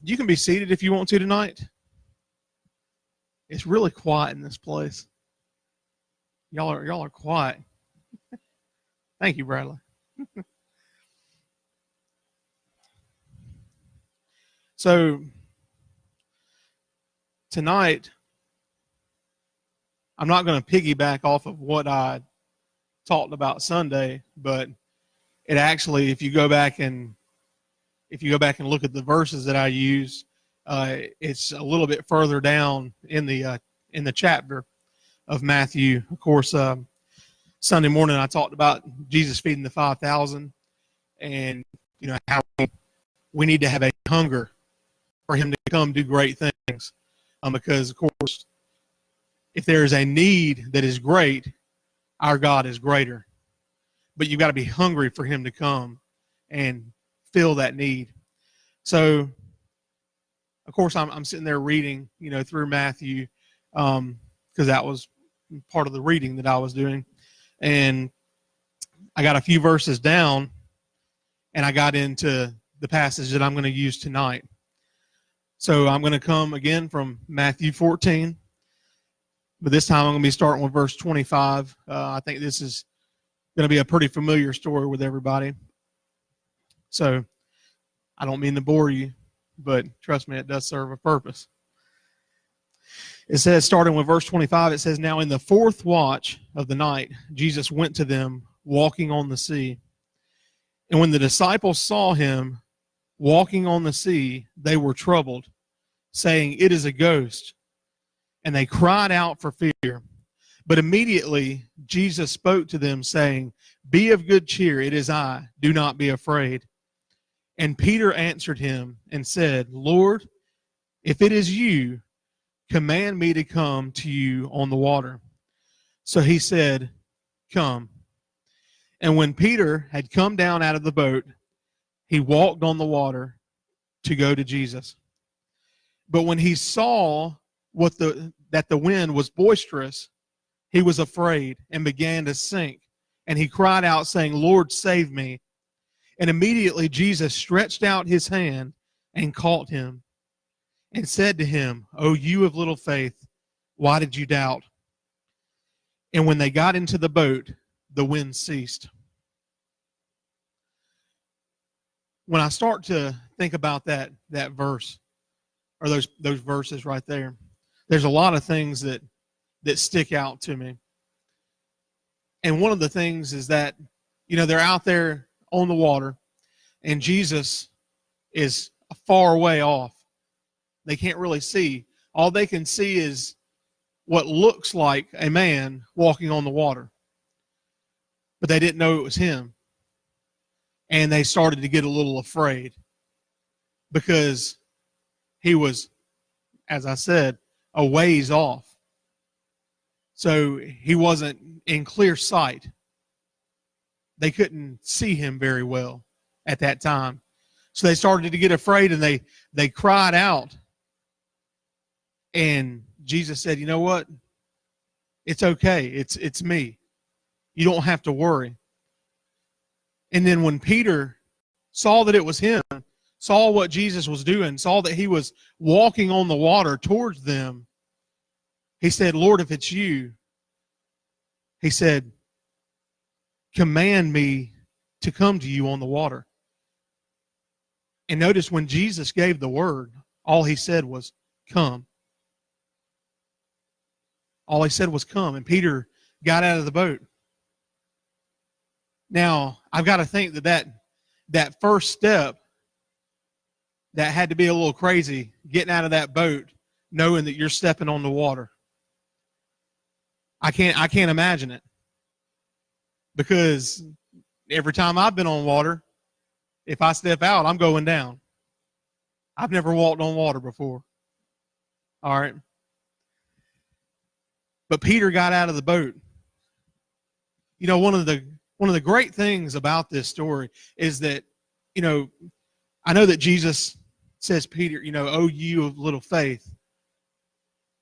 You can be seated if you want to tonight. It's really quiet in this place. Y'all are quiet. Thank you, Bradley. So tonight, I'm not going to piggyback off of what I talked about Sunday, but it actually, if you go back and look at the verses that I use, it's a little bit further down in the chapter of Matthew. Of course, Sunday morning I talked about Jesus feeding the 5,000, and how we need to have a hunger for Him to come do great things, because of course, if there is a need that is great, our God is greater. But you've got to be hungry for Him to come and fill that need. So, of course, I'm sitting there reading, through Matthew, because that was part of the reading that I was doing. And I got a few verses down, and I got into the passage that I'm going to use tonight. So I'm going to come again from Matthew 14, but this time I'm going to be starting with verse 25. I think this is going to be a pretty familiar story with everybody. So I don't mean to bore you, but trust me, it does serve a purpose. It says, starting with verse 25, it says, "Now in the fourth watch of the night, Jesus went to them walking on the sea. And when the disciples saw Him walking on the sea, they were troubled, saying, 'It is a ghost.' And they cried out for fear. But immediately Jesus spoke to them, saying, 'Be of good cheer, it is I. Do not be afraid.' And Peter answered Him and said, 'Lord, if it is you, command me to come to you on the water.' So He said, 'Come.' And when Peter had come down out of the boat, he walked on the water to go to Jesus. But when he saw that the wind was boisterous, he was afraid and began to sink. And he cried out, saying, 'Lord, save me.' And immediately Jesus stretched out His hand and caught him and said to him, 'O you of little faith, why did you doubt?' And when they got into the boat, the wind ceased." When I start to think about that verse, or those verses right there, there's a lot of things that stick out to me. And one of the things is that, they're out there on the water, and Jesus is far away off. They can't really see. All they can see is what looks like a man walking on the water. But they didn't know it was Him. And they started to get a little afraid because He was, as I said, a ways off. So He wasn't in clear sight. They couldn't see Him very well at that time. So they started to get afraid, and they cried out. And Jesus said, "You know what? It's okay. It's me. You don't have to worry." And then when Peter saw that it was Him, saw what Jesus was doing, saw that He was walking on the water towards them, he said, "Lord, if it's you," he said, "command me to come to you on the water." And notice when Jesus gave the word, all He said was, "Come." All He said was, "Come." And Peter got out of the boat. Now, I've got to think that first step, that had to be a little crazy, getting out of that boat, knowing that you're stepping on the water. I can't imagine it. Because every time I've been on water, if I step out, I'm going down. I've never walked on water before. All right. But Peter got out of the boat. One of the great things about this story is that, I know that Jesus says, Peter, "Oh, you of little faith."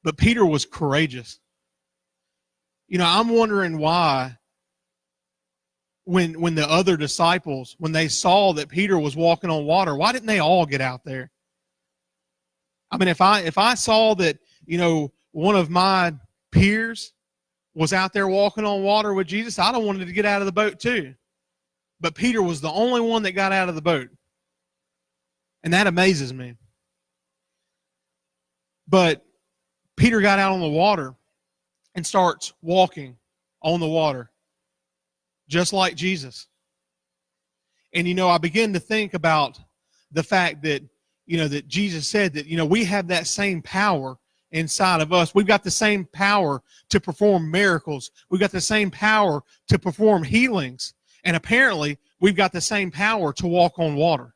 But Peter was courageous. I'm wondering why when the other disciples, when they saw that Peter was walking on water, why didn't they all get out there? I mean, if I saw that, one of my peers was out there walking on water with Jesus, I'd have wanted to get out of the boat too. But Peter was the only one that got out of the boat. And that amazes me. But Peter got out on the water and starts walking on the water, just like Jesus. And, I begin to think about the fact that, that Jesus said that, we have that same power inside of us. We've got the same power to perform miracles. We've got the same power to perform healings. And apparently, we've got the same power to walk on water.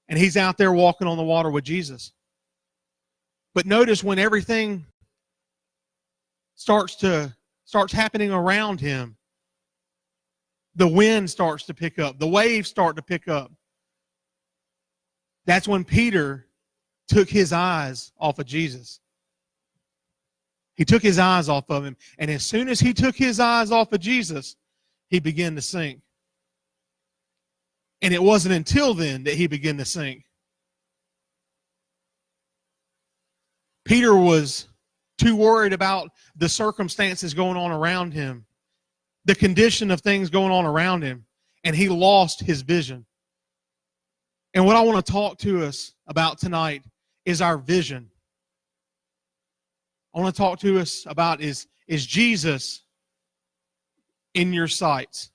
And he's out there walking on the water with Jesus. But notice when everything starts happening around him, the wind starts to pick up, the waves start to pick up. That's when Peter took his eyes off of Jesus. He took his eyes off of him. And as soon as he took his eyes off of Jesus, he began to sink. And it wasn't until then that he began to sink. Peter was too worried about the circumstances going on around him, the condition of things going on around him, and he lost his vision. And what I want to talk to us about tonight is our vision. I want to talk to us about is Jesus in your sights?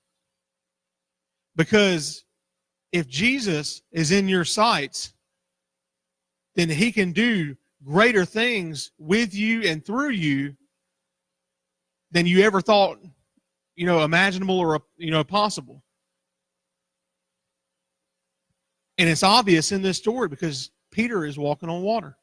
Because if Jesus is in your sights, then he can do greater things with you and through you than you ever thought, imaginable or, possible. And it's obvious in this story because Peter is walking on water.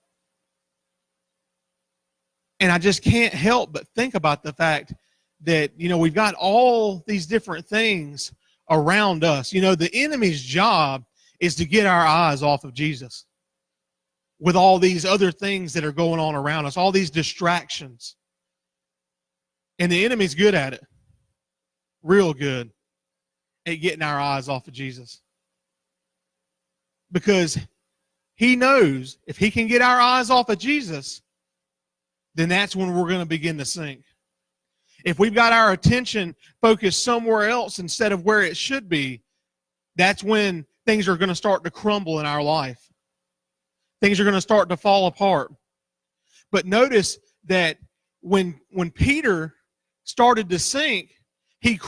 And I just can't help but think about the fact that, we've got all these different things around us. The enemy's job is to get our eyes off of Jesus with all these other things that are going on around us, all these distractions. And the enemy's good at it, real good at getting our eyes off of Jesus. Because he knows if he can get our eyes off of Jesus, then that's when we're going to begin to sink. If we've got our attention focused somewhere else instead of where it should be, that's when things are going to start to crumble in our life. Things are going to start to fall apart. But notice that when Peter started to sink, he